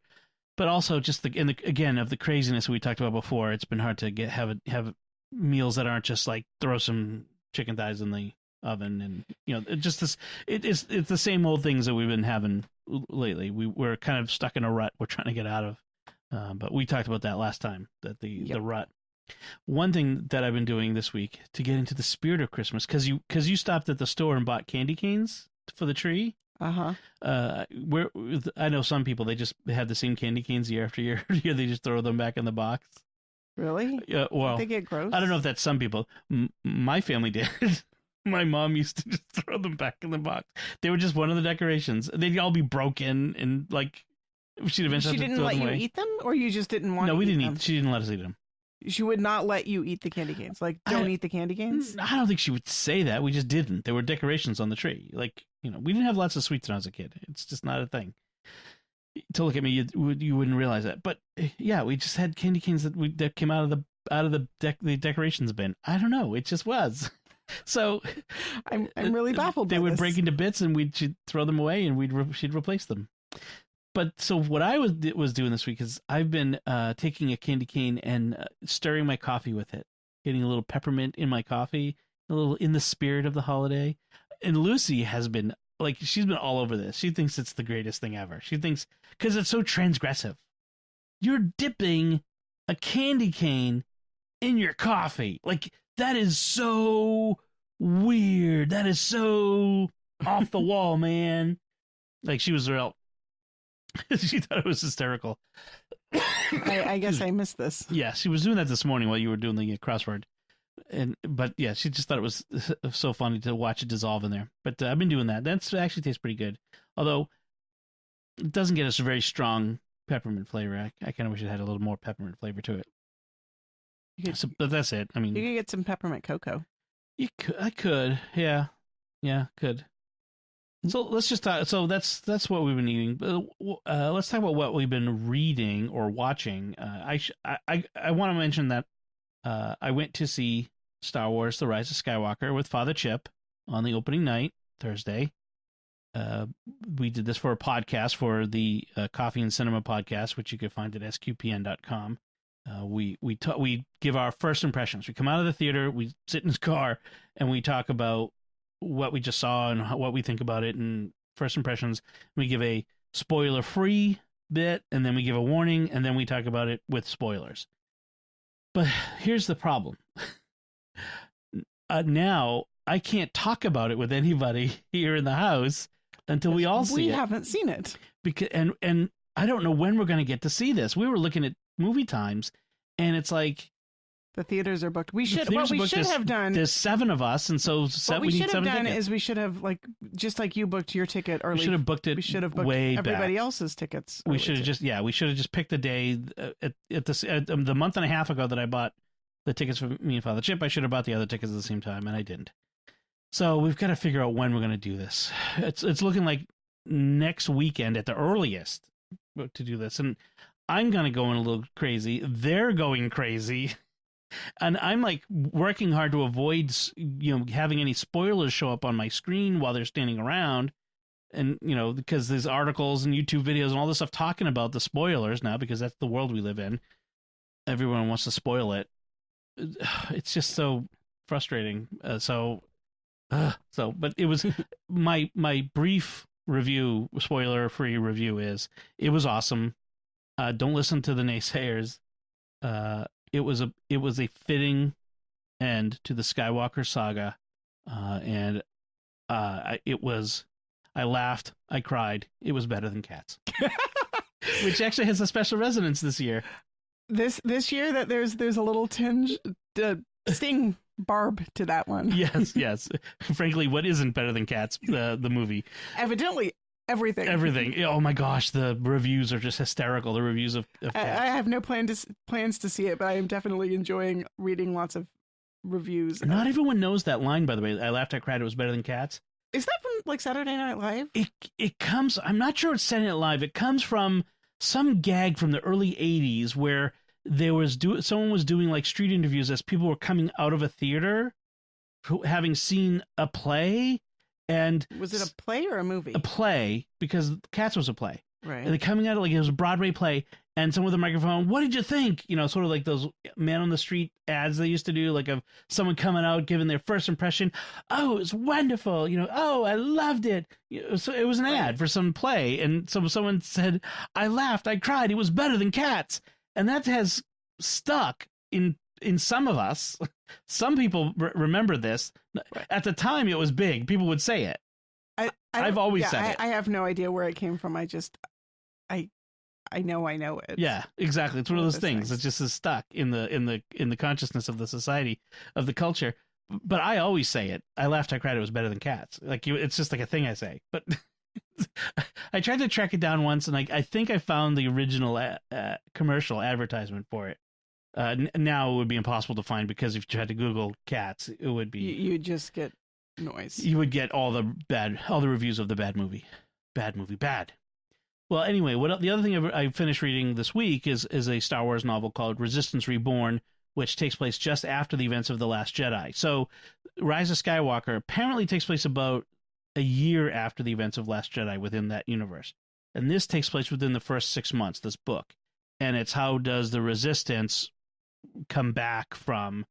but also just again of the craziness we talked about before. It's been hard to have meals that aren't just like throw some chicken thighs in the oven and it's the same old things that we've been having lately. We're kind of stuck in a rut we're trying to get out of, but we talked about that last time, that the rut. One thing that I've been doing this week to get into the spirit of Christmas, because you stopped at the store and bought candy canes for the tree. I know some people, they just have the same candy canes year after year after year. They just throw them back in the box. Really? Yeah. Well, they get gross. I don't know if that's some people. My family did. My mom used to just throw them back in the box. They were just one of the decorations. They'd all be broken, and she'd eventually. She didn't let you eat them, or you just didn't want. No, we didn't eat them? She didn't let us eat them. She would not let you eat the candy canes. Don't eat the candy canes. I don't think she would say that. We just didn't. There were decorations on the tree. We didn't have lots of sweets when I was a kid. It's just not a thing. To look at me, you wouldn't realize that. But yeah, we just had candy canes that came out of the decorations bin. I don't know. It just was. So I'm really baffled. They would break into bits, and she'd throw them away, and she'd replace them. But so what I was doing this week is I've been taking a candy cane and stirring my coffee with it, getting a little peppermint in my coffee, a little in the spirit of the holiday. And Lucy has been she's been all over this. She thinks it's the greatest thing ever. She thinks, because it's so transgressive. You're dipping a candy cane in your coffee. That is so weird. That is so off the wall, man. She was real. She thought it was hysterical. I guess I missed this. Yeah, she was doing that this morning while you were doing the crossword. But yeah, she just thought it was so funny to watch it dissolve in there. But I've been doing that. That actually tastes pretty good. Although it doesn't get us a very strong peppermint flavor. I kind of wish it had a little more peppermint flavor to it. But that's it. I mean, you could get some peppermint cocoa. I could. Yeah, could. So let's just talk. So that's what we've been eating. Let's talk about what we've been reading or watching. I want to mention that I went to see Star Wars: The Rise of Skywalker with Father Chip on the opening night, Thursday. We did this for a podcast, for the Coffee and Cinema podcast, which you can find at sqpn.com. We give our first impressions. We come out of the theater, we sit in his car, and we talk about what we just saw and what we think about it, and first impressions. We give a spoiler-free bit, and then we give a warning, and then we talk about it with spoilers. But here's the problem. Now I can't talk about it with anybody here in the house until we all see it. We haven't seen it. Because and I don't know when we're going to get to see this. We were looking at movie times, and it's like the theaters are booked. What we should have done. There's 7 of us, and so what we should have done is we should have just like you booked your ticket early. We should have booked it. We should have booked way everybody back. else's tickets. We should have just picked the day at the month and a half ago that I bought the tickets for me and Father Chip. I should have bought the other tickets at the same time, and I didn't. So we've got to figure out when we're going to do this. It's looking like next weekend at the earliest to do this, and I'm gonna go in a little crazy. They're going crazy, and I'm like working hard to avoid having any spoilers show up on my screen while they're standing around, and because there's articles and YouTube videos and all this stuff talking about the spoilers now, because that's the world we live in. Everyone wants to spoil it. It's just so frustrating. But it was my brief review, spoiler-free review is it was awesome. Don't listen to the naysayers. It was a fitting end to the Skywalker saga, and I laughed, I cried. It was better than Cats, which actually has a special resonance this year. This year, that there's a little tinge, sting barb to that one. Yes. Frankly, what isn't better than Cats? The movie. Evidently, everything. Oh my gosh, the reviews are just hysterical. The reviews of Cats. I have no plans to see it, but I am definitely enjoying reading lots of reviews. Not everyone knows that line, by the way. I laughed, I cried. It was better than Cats. Is that from like Saturday Night Live? It comes. I'm not sure it's Saturday Night Live. It comes from some gag from the early 80s where someone was doing like street interviews as people were coming out of a theater having seen a play. And was it a play or a movie? A play, because Cats was a play. Right. And they're coming out like it was a Broadway play, and someone with a microphone, what did you think? Sort of like those man on the street ads they used to do, like of someone coming out giving their first impression. Oh, it was wonderful. Oh, I loved it. So it was an ad for some play, and someone said, I laughed, I cried, it was better than Cats. And that has stuck in some of us. Some people remember this. Right. At the time, it was big. People would say it. I've always said it. I have no idea where it came from. I know it. Yeah, exactly. It's one of those things that just is stuck in the consciousness of the society, of the culture. But I always say it. I laughed, I cried. It was better than Cats. Like it's just like a thing I say. But I tried to track it down once, and I think I found the original commercial advertisement for it. Now it would be impossible to find, because if you tried to Google Cats, it would be you'd just get noise. You would get all the reviews of the bad movie. Well, anyway, the other thing I finished reading this week is a Star Wars novel called Resistance Reborn, which takes place just after the events of The Last Jedi. So Rise of Skywalker apparently takes place about a year after the events of Last Jedi within that universe. And this takes place within the first 6 months, this book. And it's how does the Resistance come back from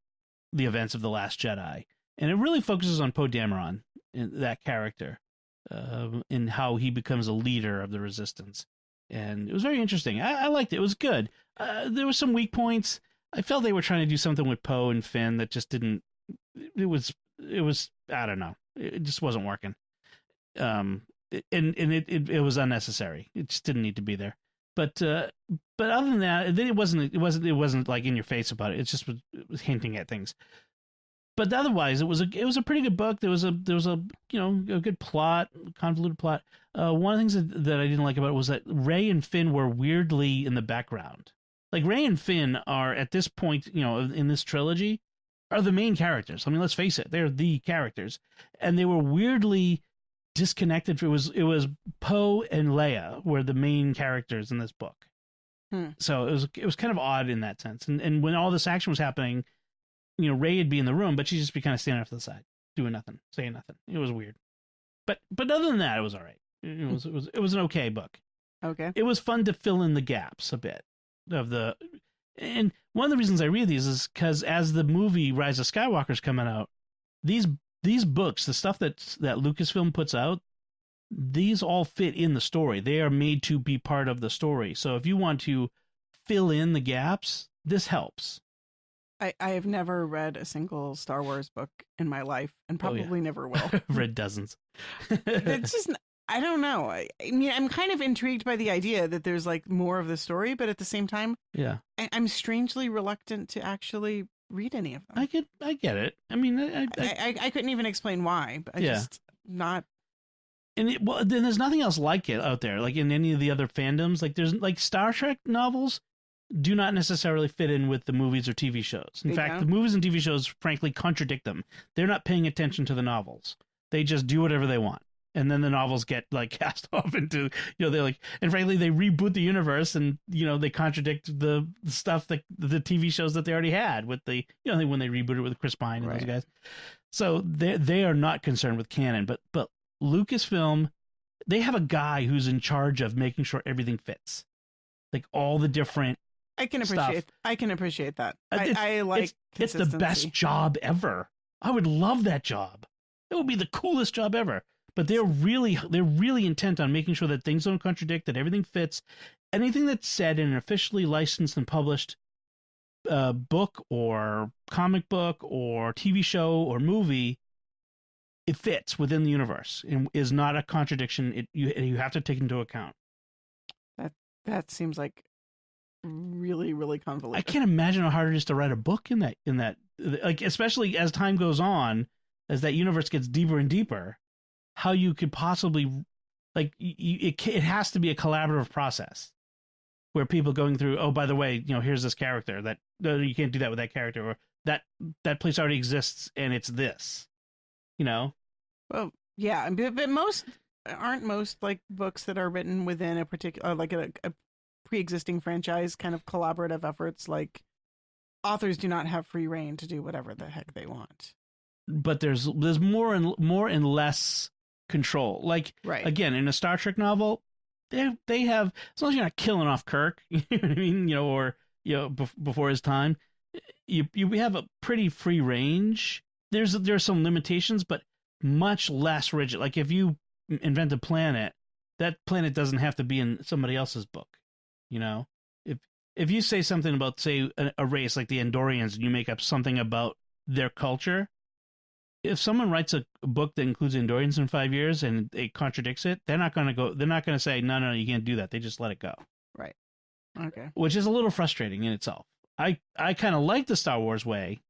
the events of The Last Jedi. And it really focuses on Poe Dameron, that character, and how he becomes a leader of the Resistance. And it was very interesting. I liked it. It was good. There were some weak points. I felt they were trying to do something with Poe and Finn that just didn't. It was. I don't know. It just wasn't working. And it was unnecessary. It just didn't need to be there. But other than that, it wasn't like in your face about it. It was hinting at things. But otherwise, it was a pretty good book. There was a a good plot, convoluted plot. One of the things that I didn't like about it was that Rey and Finn were weirdly in the background. Like Rey and Finn are at this point, in this trilogy, are the main characters. I mean, let's face it, they're the characters, and they were weirdly disconnected. It was Poe and Leia were the main characters in this book. So it was kind of odd in that sense. And when all this action was happening, Rey would be in the room, but she'd just be kind of standing off to the side, doing nothing, saying nothing. It was weird. But other than that, it was all right. It was an okay book. Okay. It was fun to fill in the gaps a bit and one of the reasons I read these is because as the movie Rise of Skywalker is coming out, these books, the stuff that Lucasfilm puts out, these all fit in the story. They are made to be part of the story. So if you want to fill in the gaps, this helps. I have never read a single Star Wars book in my life, and probably never will. I've read dozens. It's just, I don't know. I mean, I'm kind of intrigued by the idea that there's like more of the story, but at the same time, I'm strangely reluctant to actually read any of them. I get it. I mean, I couldn't even explain why, but just not. And then there's nothing else like it out there, like in any of the other fandoms. Like there's like Star Trek novels do not necessarily fit in with the movies or TV shows. In fact, the movies and TV shows, frankly, contradict them. They're not paying attention to the novels. They just do whatever they want. and then the novels get like cast off into, they're like, and frankly they reboot the universe, and they contradict the stuff that the TV shows that they already had with the, when they rebooted with Chris Pine and Right. those guys. So they are not concerned with canon, but Lucasfilm, they have a guy who's in charge of making sure everything fits, like all the different I can appreciate that. I like it's the best job ever. I would love that job. It would be the coolest job ever. But they're really intent on making sure that things don't contradict, that everything fits. Anything that's said in an officially licensed and published book or comic book or TV show or movie, it fits within the universe and is not a contradiction. You have to take into account. That seems like really, really convoluted. I can't imagine how hard it is to write a book in that, like, especially as time goes on, as that universe gets deeper and deeper, how you could possibly, like, it has to be a collaborative process where people going through, oh, by the way, here's this character that you can't do that with that character, or that place already exists and it's this, Well, yeah, but aren't most like books that are written within a particular, like a pre-existing franchise, kind of collaborative efforts. Like, authors do not have free reign to do whatever the heck they want. But there's more and less control. Like, right. Again, in a Star Trek novel, they have, as long as you're not killing off Kirk, you know what I mean, or before his time, we have a pretty free range. There's some limitations, but much less rigid. Like, if you invent a planet, that planet doesn't have to be in somebody else's book. If you say something about, say, a race like the Andorians, and you make up something about their culture, if someone writes a book that includes Andorians in 5 years and it contradicts it, they're not going to say, no, you can't do that. They just let it go. Right. Okay. Which is a little frustrating in itself. I kind of like the Star Wars way,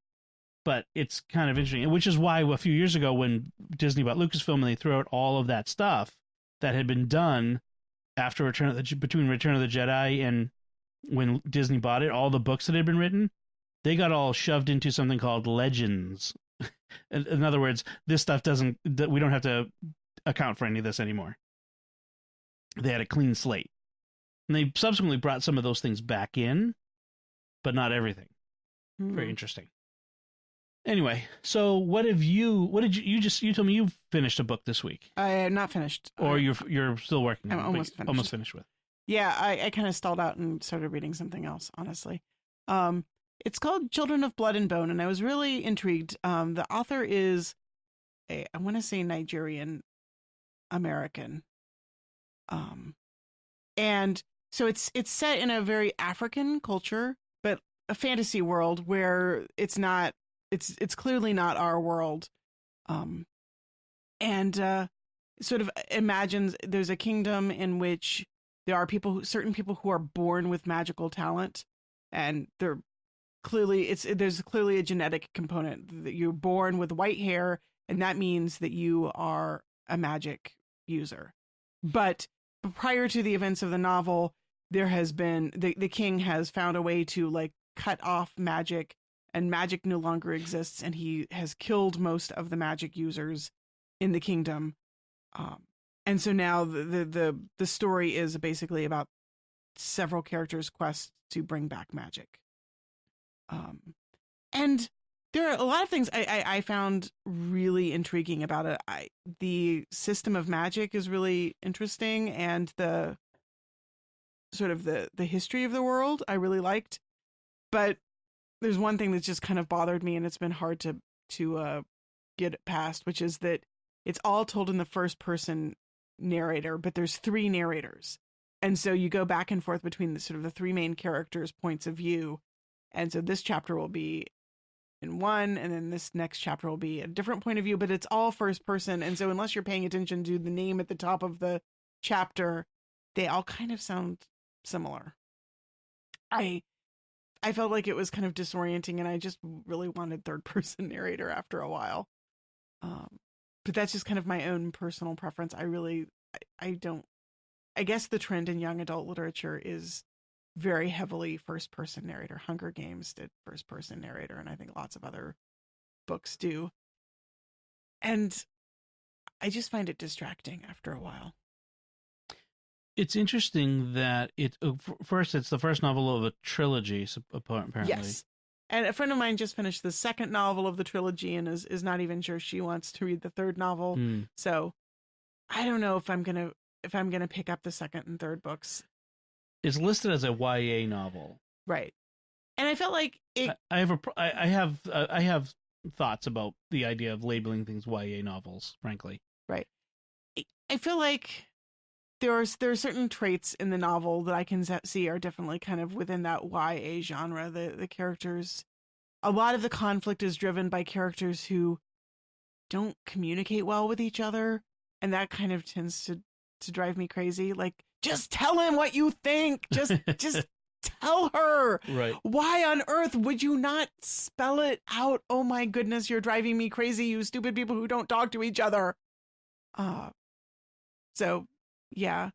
but it's kind of interesting, which is why a few years ago when Disney bought Lucasfilm and they threw out all of that stuff that had been done after between Return of the Jedi and when Disney bought it, all the books that had been written, they got all shoved into something called Legends. In other words, this stuff we don't have to account for any of this anymore. They had a clean slate. And they subsequently brought some of those things back in, but not everything. Very interesting. Anyway, so what did you told me you finished a book this week. I am not finished. Or you're still working on it. Almost finished with. Yeah, I kind of stalled out and started reading something else, honestly. It's called Children of Blood and Bone, and I was really intrigued. The author is I want to say Nigerian American. And so it's set in a very African culture, but a fantasy world where it's clearly not our world. And sort of imagines there's a kingdom in which there are certain people who are born with magical talent, and there's clearly a genetic component that you're born with white hair, and that means that you are a magic user. But prior to the events of the novel, there has been the king has found a way to like cut off magic, and magic no longer exists, and he has killed most of the magic users in the kingdom. And so now the story is basically about several characters' quests to bring back magic. And there are a lot of things I found really intriguing about it. The system of magic is really interesting, and the sort of the history of the world I really liked. But there's one thing that's just kind of bothered me, and it's been hard to get past, which is that it's all told in the first person narrator, but there's three narrators. And so you go back and forth between the three main characters' points of view. And so this chapter will be in one, and then this next chapter will be a different point of view, but it's all first person. And so unless you're paying attention to the name at the top of the chapter, they all kind of sound similar. I felt like it was kind of disorienting, and I just really wanted third person narrator after a while. But that's just kind of my own personal preference. I guess the trend in young adult literature is very heavily first person narrator. Hunger Games did first person narrator, and I think lots of other books do. And I just find it distracting after a while. It's interesting that first it's the first novel of a trilogy, apparently. Yes. And a friend of mine just finished the second novel of the trilogy and is not even sure she wants to read the third novel. So I don't know if I'm gonna pick up the second and third books. It's listed as a YA novel, right? And I felt like it. I have thoughts about the idea of labeling things YA novels. Frankly, right. I feel like there are certain traits in the novel that I can see are definitely kind of within that YA genre. The characters, a lot of the conflict is driven by characters who don't communicate well with each other, and that kind of tends to drive me crazy. Like, just tell him what you think. Just tell her. Right. Why on earth would you not spell it out? Oh my goodness, you're driving me crazy, you stupid people who don't talk to each other. So yeah.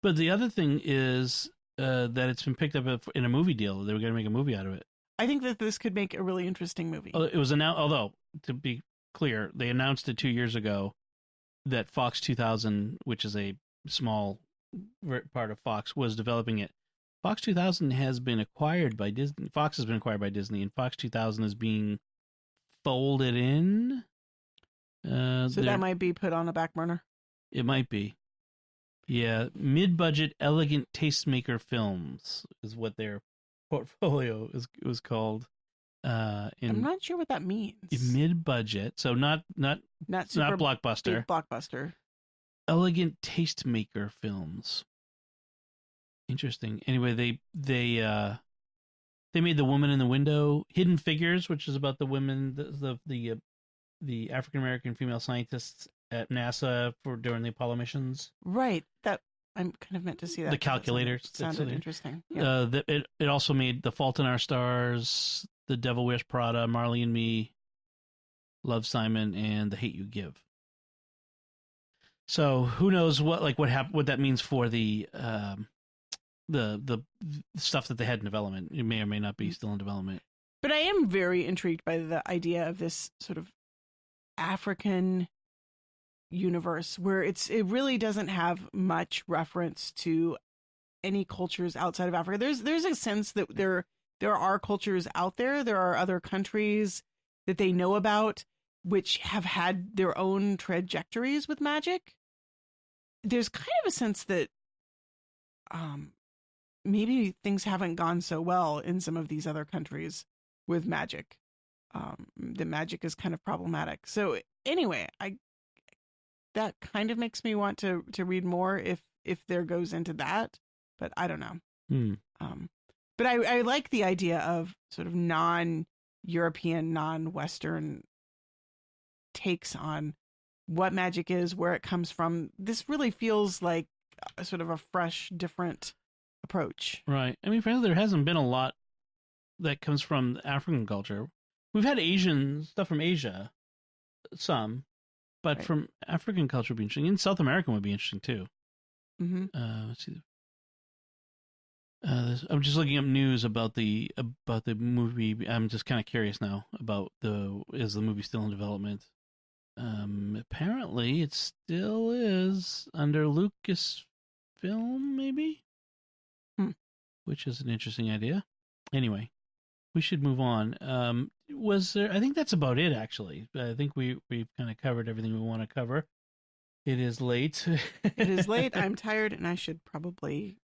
But the other thing is that it's been picked up in a movie deal. They were going to make a movie out of it. I think that this could make a really interesting movie. It was announced, although, to be clear, they announced it 2 years ago that Fox 2000, which is a small part of Fox, was developing it. Fox 2000 has been acquired by Disney. Fox has been acquired by Disney, and Fox 2000 is being folded in. So that might be put on a back burner. It might be. Yeah, mid-budget, elegant tastemaker films is what their portfolio was called. I'm not sure what that means. Mid-budget, so not blockbuster. Big blockbuster. Elegant tastemaker films. Interesting. Anyway, they made The Woman in the Window, Hidden Figures, which is about the women, the African American female scientists at NASA during the Apollo missions. That I'm kind of meant to see that. The Calculator sounded interesting. Yeah. It also made The Fault in Our Stars, The Devil Wears Prada, Marley and Me, Love, Simon, and The Hate U Give. So who knows what that means for the stuff that they had in development. It may or may not be still in development. But I am very intrigued by the idea of this sort of African universe where it really doesn't have much reference to any cultures outside of Africa. There's a sense that there are cultures out there. There are other countries that they know about which have had their own trajectories with magic. There's kind of a sense that maybe things haven't gone so well in some of these other countries with magic. The magic is kind of problematic. So anyway, that kind of makes me want to read more if there goes into that, but I don't know. But I like the idea of sort of non-European, non-Western takes on what magic is, where it comes from. This really feels like a sort of a fresh, different approach. Right. I mean, frankly, there hasn't been a lot that comes from African culture. We've had Asian stuff from Asia, some, but right. From African culture would be interesting. And South American would be interesting too. Mm-hmm. Let's see. I'm just looking up news about the movie. I'm just kind of curious now about is the movie still in development? Apparently it still is under Lucasfilm, maybe, which is an interesting idea. Anyway, we should move on. I think that's about it, actually. I think we've kind of covered everything we want to cover. It is late. It is late. I'm tired, and I should probably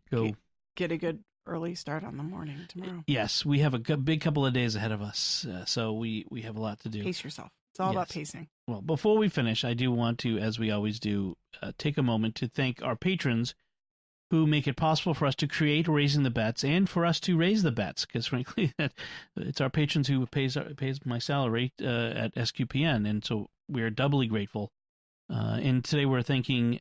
go get a good early start on the morning tomorrow. Yes, we have a big couple of days ahead of us, so we have a lot to do. Pace yourself. It's all about pacing. Well, before we finish, I do want to, as we always do, take a moment to thank our patrons who make it possible for us to create Raising the Bets and for us to raise the bets, because frankly, it's our patrons who pays my salary at SQPN, and so we are doubly grateful. And today we're thanking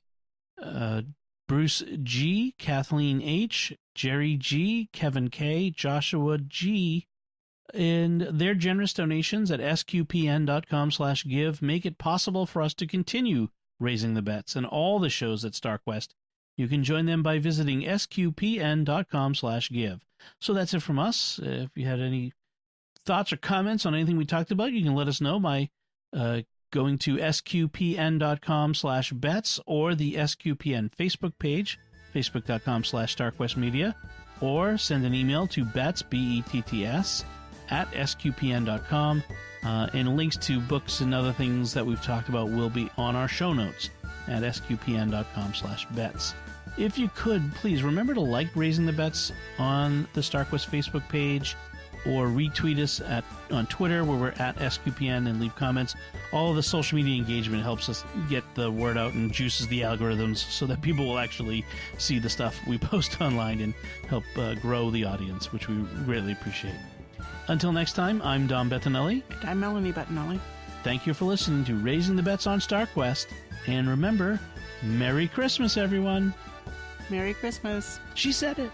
Bruce G, Kathleen H, Jerry G, Kevin K, Joshua G, and their generous donations at sqpn.com/give make it possible for us to continue Raising the Bets and all the shows at StarQuest. You can join them by visiting sqpn.com/give. So that's it from us. If you had any thoughts or comments on anything we talked about, you can let us know by going to sqpn.com/bets or the SQPN Facebook page, facebook.com/StarQuestMedia, or send an email to bets, BETTS, at sqpn.com. And links to books and other things that we've talked about will be on our show notes at sqpn.com/bets. If you could, please remember to like Raising the Bets on the StarQuest Facebook page, or retweet us on Twitter, where we're at SQPN, and leave comments. All of the social media engagement helps us get the word out and juices the algorithms so that people will actually see the stuff we post online and help grow the audience, which we greatly appreciate. Until next time, I'm Dom Bettinelli. I'm Melanie Bettinelli. Thank you for listening to Raising the Bets on StarQuest. And remember, Merry Christmas, everyone. Merry Christmas. She said it.